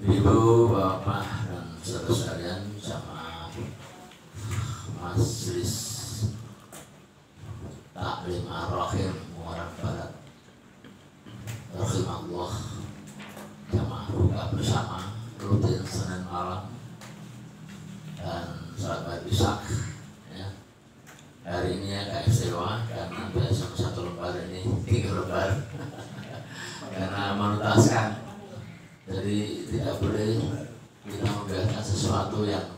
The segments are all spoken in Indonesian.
Ibu, Bapak, dan saudara sekalian, jamaah Majelis Taklim Ar-Rahim Muarang Barat, rahimahullah, jamaah buka bersama rutin Senin malam dan sahabat Ishak. Ya. Hari ini agak istimewa karena biasa satu lembar ini 3 lembar karena menuntaskan. Jadi tidak boleh kita membiarkan sesuatu yang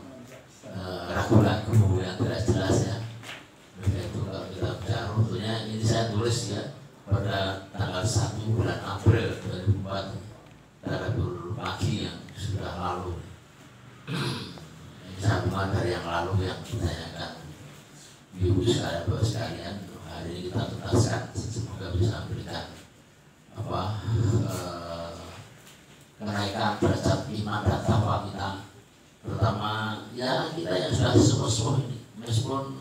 ragu-ragu, yang tidak jelas ya. Itu kalau kita bicara, tentunya ini saya tulis ya pada tanggal 1 bulan April 2004 pada pagi yang sudah lalu. Ini sambungan dari yang lalu yang ditanyakan ibu sekalian, bapak sekalian. Hari ini kita tuntaskan, semoga bisa memberikan kenaikan derajat iman dan takwa kita, terutama ya kita yang sudah sepuh ini, meskipun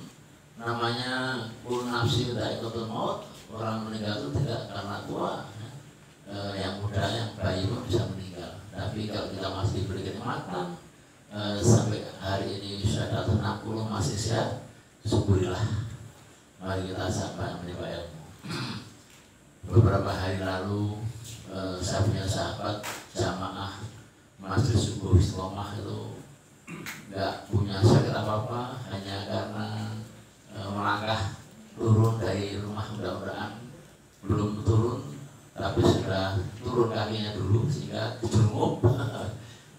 namanya kul nafsi dha'iqatul maut, orang meninggal itu tidak karena tua ya. Yang muda, yang bayi pun bisa meninggal, tapi kalau kita masih diberi kenikmatan sampai hari ini sudah 60 masih sehat, syukurilah. Mari kita sampai menimba ilmu. Beberapa hari lalu saya punya sahabat jamaah Majelis Subuh Istiqomah itu nggak punya sakit apa-apa, hanya karena melangkah turun dari rumah, mudah-mudahan belum turun tapi sudah turun kakinya dulu sehingga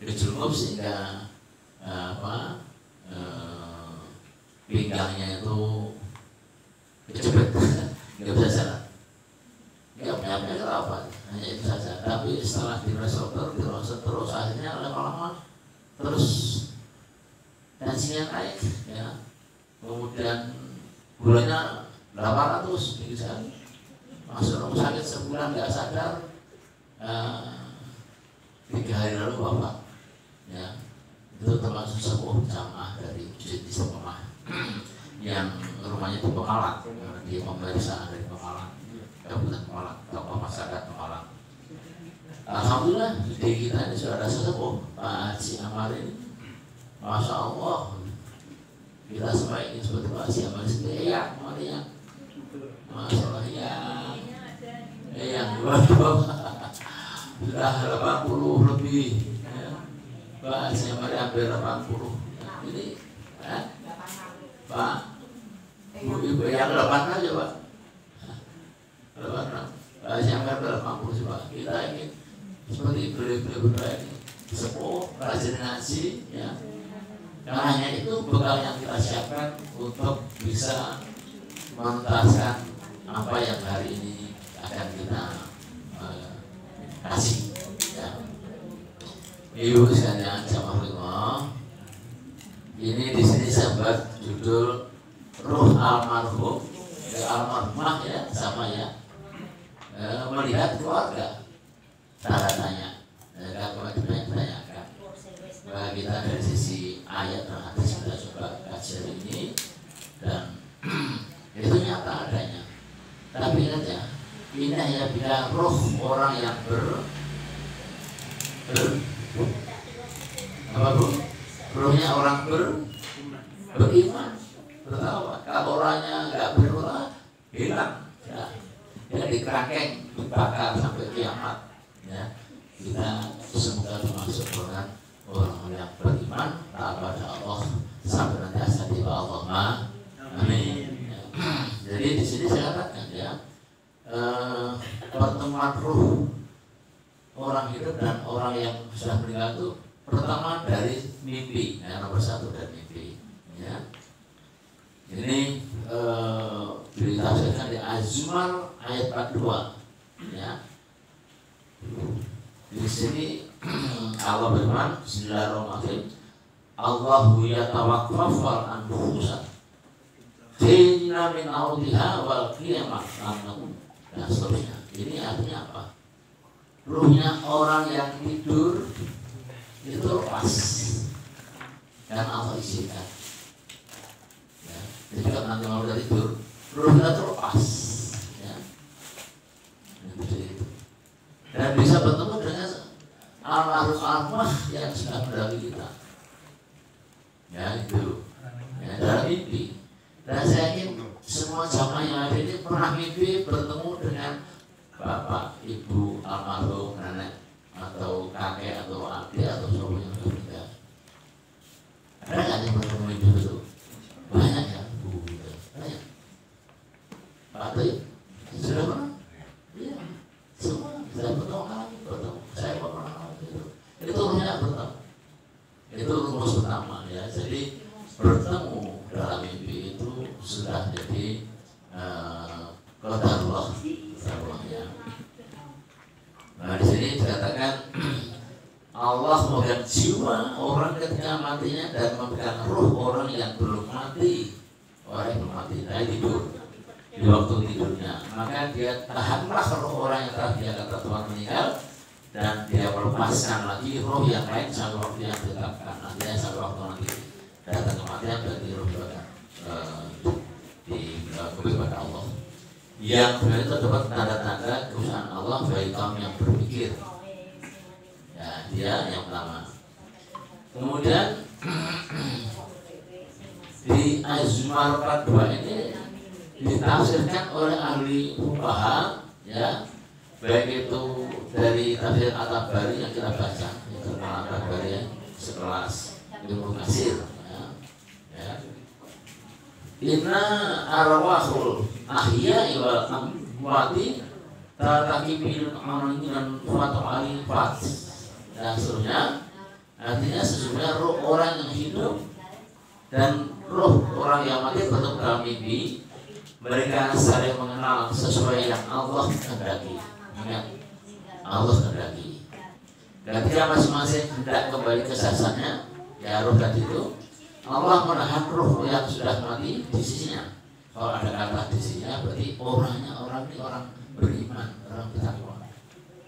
dijelmup sehingga pinggangnya itu kejepit, nggak bisa jalan. Ya punya apa, hanya itu saja. Tapi setelah diperiksa terus akhirnya lama-lama terus tensinya naik ya. Kemudian gulanya 800 begitu kan. Masuk rumah sakit sebulan nggak sadar. 3 hari lalu bapak ya, itu termasuk sebuah jamaah dari Masjid Istiqomah yang rumahnya di Pemalang, di pemeriksaan dari Pemalang, Kabupaten Pemalang, tokoh masyarakat Pemalang. Alhamdulillah di kita ini sudah ada sesepuh Pak Haji Amar ini, masya Allah. Kita semua ingin seperti Pak Haji Amar sendiri ya, ya, masya Allah ya, yang sudah 80 lebih, ya. Pak Haji Amar hampir 80. Ini, Pak, Bu Ibu yang 8 aja Pak. Siapa berlaku coba kita ingin seperti beliau-beliau ini sepuh, rajin ngaji ya. Karena hanya itu bekal yang kita siapkan untuk bisa menuntaskan apa yang hari ini akan kita kasih ya. Ibu sekalian jamaah, ini di sini saya buat judul Ruh Almarhum, almarhumah ya, sama ya. Melihat keluarga, cara tanya, kalau ditanyakan bahwa kita dari sisi ayat dan hadis kita coba kaji ini dan itu nyata adanya. Tapi ingat ya, ini hanya bila roh orang yang rohnya orang beriman, bertakwa. Kalau orangnya nggak beriman, hilang. Ya. Ya dikerangkeng, dibakar sampai kiamat ya. Kita semoga termasuk dengan orang yang beriman kepada Allah sampai nanti asal di Allah. Amin ya. Jadi di sini saya katakan ya, pertemuan ruh orang hidup dan orang yang sudah meninggal itu pertama dari mimpi ya, nomor 1 dari mimpi ya. Ini ditafsirkan di Az-Zumar ayat 42 ya. Di sini Allah berfirman, Bismillahirrahmanirrahim, Allahu yatawaffal anfusa hina min autiha wal qiyamah dan seterusnya. Ini artinya apa? Ruhnya orang yang tidur itu lepas dan Allah izinkan. Jadi kalau nanti mau dari tidur, ruh kita terlepas, ya. Dan bisa bertemu dengan almarhum arwah yang sudah mendahului kita. Ya itu, ya, dalam mimpi. Dan saya yakin semua jamaah yang ada ini pernah mimpi bertemu dengan bapak, ibu, almarhum, nenek, atau kakek, atau adik, atau siapa yang sudah meninggal. Ada nggak yang bertemu mimpi itu? Banyak ya, Bu. Banyak. Pak Atip, sudah pernah? Iya, semua saya bertemu. Saya pernah itu. Itu rumusnya bertemu. Itu rumus pertama ya. Jadi bertemu dalam mimpi itu sudah jadi qadarullah ya. Nah di sini dikatakan Allah memegang jiwa orang ketika matinya dan memegang ruh orang yang belum mati. Orang yang belum mati, nah tidur di waktu tidurnya. Maka dia tahanlah roh orang yang telah dia kata Tuhan meninggal, dan dia melepaskan lagi roh yang lain sampai waktu yang ditetapkan. Nantinya sampai waktu nanti datang kematian berarti roh kepada Allah. Yang sebenarnya terdapat tanda-tanda kekuasaan Allah bagi kaum yang berpikir. Ya, dia yang pertama. Kemudian di Azmar 42 ini ditafsirkan oleh ahli fuqaha, ya, baik itu dari tafsir At-Tabari yang kita baca, itu At-Tabari sekelas Ibnu Katsir, ya. Inna arwahul ahya wal amwati tatakibin amalan fatu ali fat. Dan seterusnya, artinya sesungguhnya roh orang yang hidup dan roh orang yang mati bertemu dalam mimpi. Mereka saling mengenal sesuai yang Allah kehendaki. Ingat, Allah kehendaki. Ketika masing-masing hendak kembali ke sasannya, ya roh tadi itu, Allah menahan roh yang sudah mati di sisinya. Kalau ada kata di sisinya, berarti orang ini orang beriman, orang bertakwa.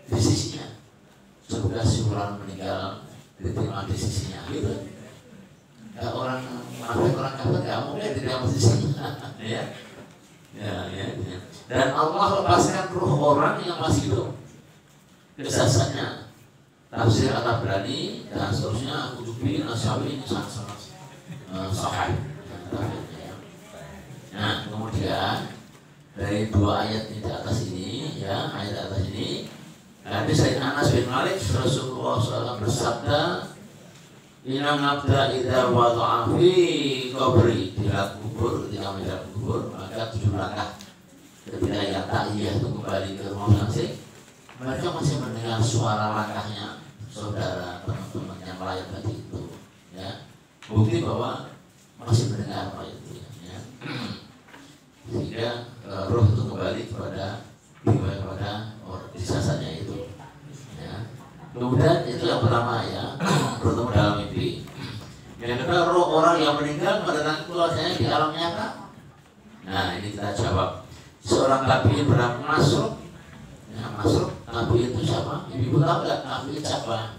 Di sisinya, semoga si orang meninggal diterima di sisinya. Gitu. Ya, orang munafik, orang kafir nggak mungkin diterima di sisinya. Ya. Ya. Dan Allah lepaskan roh orang yang masih hidup kesasannya. Tafsir At-Tabrani dan seterusnya, Qutubi, Nasyawi ini sangat-sangat sahih. Nah, kemudian dari dua ayat di atas ini, ya, ayat atas ini, hadis dari Anas bin Malik, Rasulullah SAW bersabda, Inna nabda idza wada'a fi qabri, di dalam kubur, ketika di dalam kubur, maka 7 langkah ketika yang ta'iyah itu kembali ke rumah masing-masing, mereka masih mendengar suara langkahnya saudara, teman-teman yang melayat tadi itu, ya. Bukti bahwa masih mendengar apa itu, ya. Sehingga roh itu kembali kepada di sasannya itu, ya. Kemudian itu yang pertama, ya, bertemu dalam mimpi. Yang kedua, roh orang yang meninggal mendatangi keluarganya di alam nyata. Nah, ini kita jawab. Seorang tabi'in bernama Masruq. Ya, Masruq, tabi'in itu siapa? Ibu tahu nggak tabi'in siapa?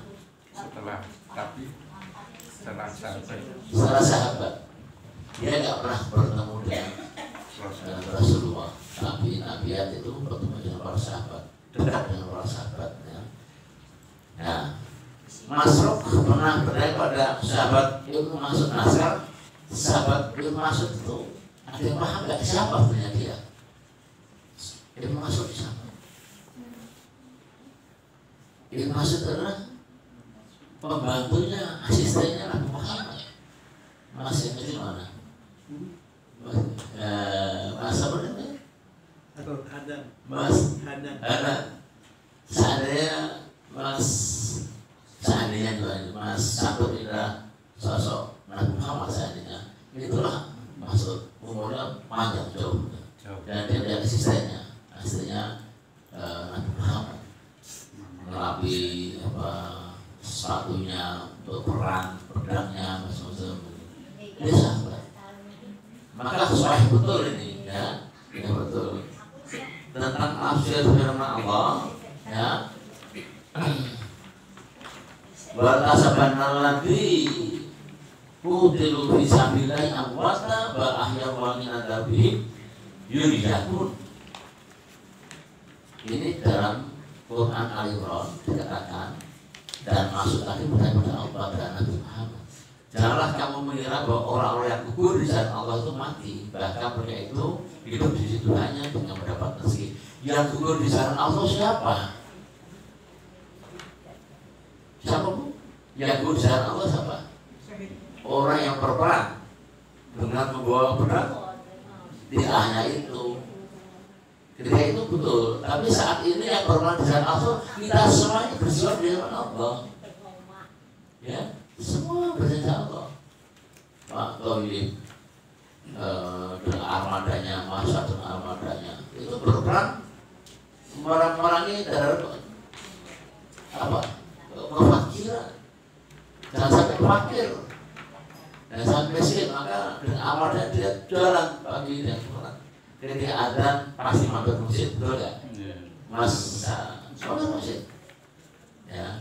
Setelah sahabat. Dia nggak pernah bertemu dengan Rasulullah. Tabi'in itu bertemu dengan para sahabat, dekat dengan para sahabat. Ya. Nah, Masruq pernah bertanya pada sahabat Ibnu Mas'ud Nasr. Sahabat Ibnu Mas'ud itu ada yang paham nggak siapa punya dia? Ibnu Mas'ud siapa? Ibnu Mas'ud adalah pembantunya, asistennya Nabi Muhammad. Mas yang kecil mana? Mas apa namanya? Mas Hadan. Seandainya Mas Satur adalah sosok Nabi Muhammad, seandainya itulah maksud umurnya panjang jauh, dan dia ada asistennya Nabi Muhammad, merapi sepatunya untuk perang, pedangnya, macam-macam. Dia sahabat. Maka sahih betul ini, ya betul tentang tafsir firman Allah, ya. Batasaban alladzi qutilu fi sabilillahi amwata bal ahyaw wa min adzabihim yuryakun. Ini dalam Quran Al-Imran dikatakan dan masuk lagi kepada Allah dan Nabi Muhammad. Janganlah kamu mengira bahwa orang-orang yang gugur di jalan Allah itu mati, bahkan mereka itu hidup di situ hanya dengan mendapat rezeki. Yang gugur di jalan Allah siapa? Siapa bu? Yang gugur di jalan Allah siapa? Orang yang berperang dengan membawa pedang. Tidak hanya itu. Ketika itu betul. Tapi saat ini yang berperang di jalan Allah, kita semuanya berjuang di jalan Allah. Ya, semua berjalan Allah. Pak Toyib dengan armadanya, masa dengan armadanya itu berperang memerangi daerah apa? Kefakiran. Jangan sampai fakir dan sampai miskin, maka dengan armada dia jalan pagi dan pulang. Ketika adzan pasti mampir masjid, betul nggak? Mas, soalnya masjid. Ya,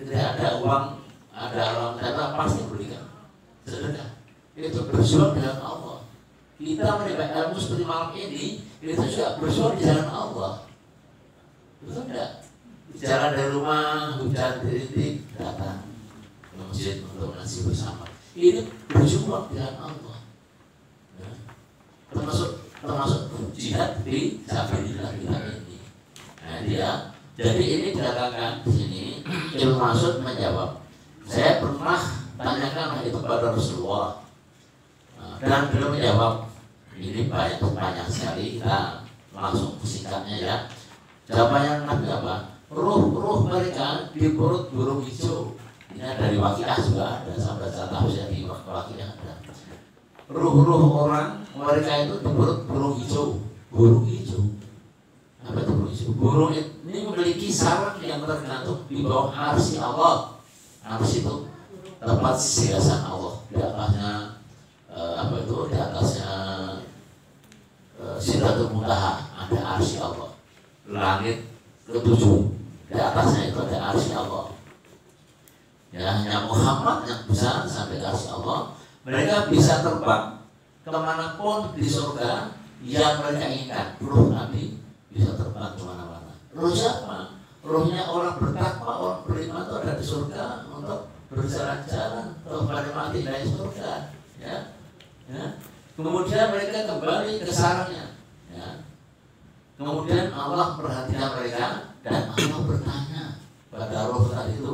ketika ada uang, ada orang dana pasti berikan sedekah. Itu berjuang dengan Allah. Kita menerima ilmu seperti malam ini, itu juga berjuang di jalan Allah. Betul enggak? Jalan dari rumah, hujan rintik, datang ke masjid untuk ngaji bersama. Ini berjuang di jalan Allah. Ya. Termasuk jihad di sabilillah kita ini. Nah dia, jadi ini dikatakan di sini Ibnu Mas'ud menjawab. Saya pernah tanyakan itu kepada Rasulullah. Dan beliau menjawab, ini banyak sekali, kita langsung singkatnya ya. Jawabannya Nabi apa? Ruh mereka di perut burung hijau. Ini dari Waqiah juga ada, sampai tafsir di Waqiah ada. Ruh orang mereka itu di perut burung hijau. Burung hijau. Apa itu burung hijau? Burung ini memiliki sarang yang tergantung di bawah arsy Allah. Arsy itu tempat siasan Allah. Di atasnya di atasnya Sidratul Muntaha ada arsy Allah. Langit ketujuh, di atasnya itu ada arsy Allah. Ya, hanya Muhammad yang bisa sampai ke arsy Allah. Mereka bisa terbang kemanapun di surga yang mereka inginkan. Ruh Nabi bisa terbang kemana-mana. Ruh siapa? Ruhnya orang bertakwa, orang beriman itu ada di surga untuk berjalan-jalan untuk menikmati dari surga. Ya. Ya. Kemudian mereka kembali ke sarangnya. Ya. Kemudian Allah perhatikan mereka dan Allah bertanya pada roh tadi itu,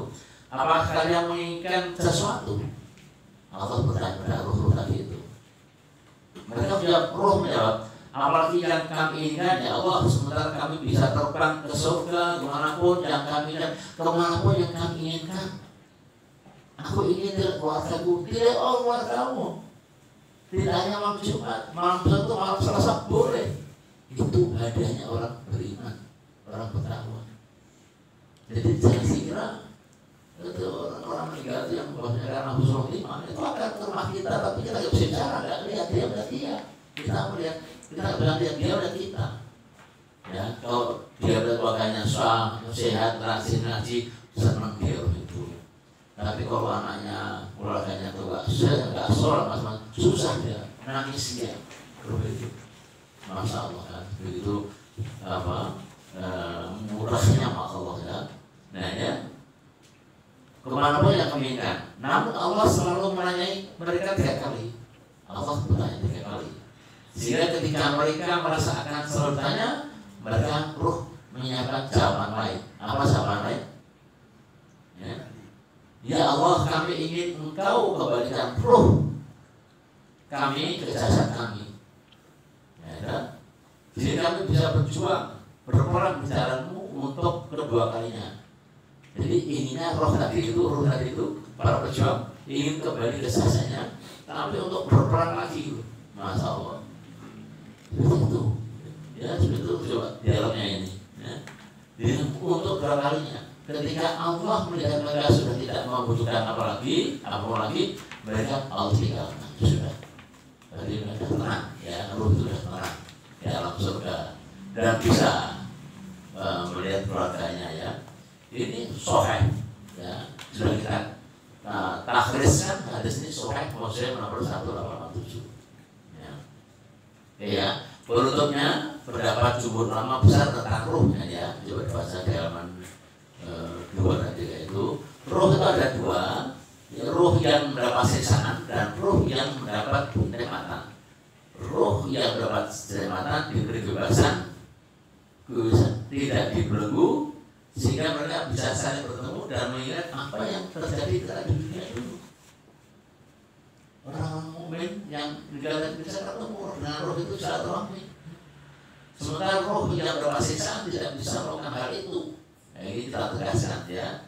apakah kalian menginginkan sesuatu? Allah bertanya pada roh tadi itu. Mereka menjawab, apalagi yang kami inginkan ya Allah, sementara kami bisa terbang ke surga kemanapun yang kami inginkan, kemanapun yang kami inginkan. Aku ingin dari keluargaku, tidak keluargamu. Tidak hanya malam Jumat, malam Sabtu, malam Selasa boleh. Itu hadiahnya orang beriman, orang bertakwa. Jadi jangan kira itu orang meninggal itu yang membuatnya karena husnul iman itu akan ke rumah kita, tapi kita nggak bisa bicara, nggak lihat dia melihat dia. Kita melihat, kita nggak bisa lihat dia melihat kita. Ya, kalau dia melihat keluarganya sehat, rajin ngaji, senang dia itu. Tapi kalau anaknya keluarganya tuh nggak sholat, mas susah dia, nangis dia, begitu. Masya Allah kan, begitu murahnya Allah ya. Nah ya, kemanapun yang kami inginkan. Namun Allah selalu menanyai mereka 3 kali. Allah bertanya 3 kali. Sehingga ketika mereka merasa akan selalu tanya, mereka ruh menyiapkan jawaban lain. Apa jawaban lain? Ya Allah, kami ingin Engkau kembalikan ruh kami ke jasad kami. Ya, jadi kami bisa berjuang, berperang di jalan-Mu untuk kedua kalinya. Jadi inginnya ruh tadi itu para pejuang ingin kembali ke jasadnya, tapi untuk berperang lagi. Masya Allah. Itu, ya seperti itu coba dialognya ini. Ya. Jadi untuk kedua kalinya. Ketika Allah melihat mereka sudah tidak membutuhkan apa lagi, mereka Allah tinggalkan sudah. Jadi mereka tenang, ya ruh itu sudah tenang di alam surga dan bisa melihat keluarganya ya. Ini sahih, ya sudah kita takhriskan hadis ini sahih Muslim nomor 1887. Ya. Ya. Penutupnya pendapat jumhur ulama besar tentang ruhnya ya. Coba dibaca di halaman 2 dan 3 itu Roh itu ada dua, ya, roh yang mendapat siksaan dan roh yang mendapat kenikmatan. Roh yang mendapat kenikmatan diberi kebebasan, tidak dibelenggu, sehingga mereka bisa saling bertemu dan mengingat apa yang terjadi di dunia dulu. Orang mukmin yang tidak bisa ketemu dengan roh itu silaturahmi. Sementara roh yang mendapat siksaan tidak bisa melakukan hal itu. Nah, ini kita tegaskan ya.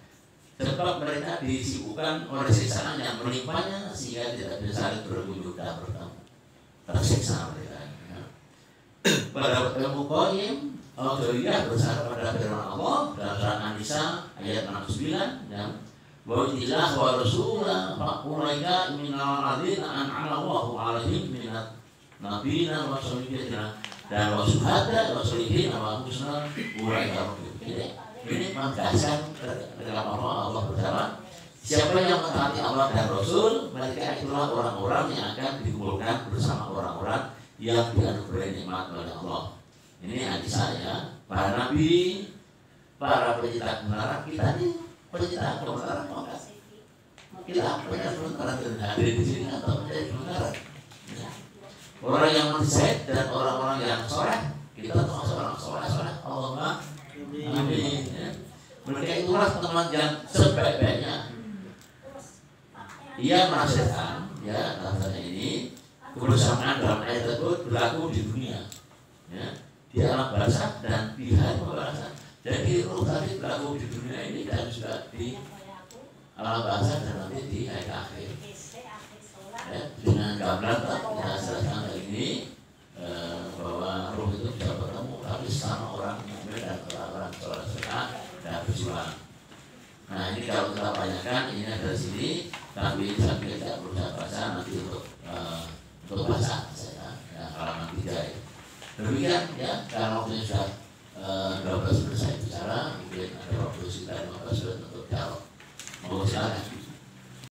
Sebab mereka disibukkan oleh siksaan yang menimpanya sehingga tidak bisa saling berkunjung dan bertemu. Tersiksa mereka. Ya. Pada ilmu qayyim, Al-Jawiyah bersama pada firman Allah dalam surat An-Nisa ayat 69 yang wa ilah wa rasulah fa'ulaika minal ladzina an'ama Allahu 'alaihim minat nabiyina wa sholihin dan wa syuhada wa sholihin wa husna ulaika. Ini menegaskan dalam Allah berkata, siapa yang mentaati Allah dan Rasul, mereka itulah orang-orang yang akan dikumpulkan bersama orang-orang yang dianugerahi nikmat oleh Allah. Ini hadis saya, para nabi, para pencinta kebenaran, kita ini pencinta kebenaran, maka kita punya kebenaran dan hadir di sini atau menjadi kebenaran. Orang yang mensed dan orang-orang yang soleh, kita termasuk orang soleh. Allahumma amin. Ya. Mereka itulah teman yang sebaik-baiknya. Ia menasihatkan, ya, katanya ini kebersamaan dalam ayat tersebut berlaku di dunia, ya, di alam barzakh dan di hari pembalasan. Jadi roh tadi berlaku di dunia ini dan juga di alam barzakh dan nanti di hari akhir. Ya, dengan gambaran kita jelaskan kali ini bahwa roh itu bisa bertemu tapi sama orang mukmin dan orang soleh dan berjuang. Nah ini kalau kita tanyakan ini ada di sini, tapi sampai tidak perlu saya baca nanti untuk baca saya ya, halaman 3 ya. Demikian ya, karena waktunya sudah 12 menit saya bicara, mungkin ada waktu sekitar 15 menit untuk dialog. Mau silakan.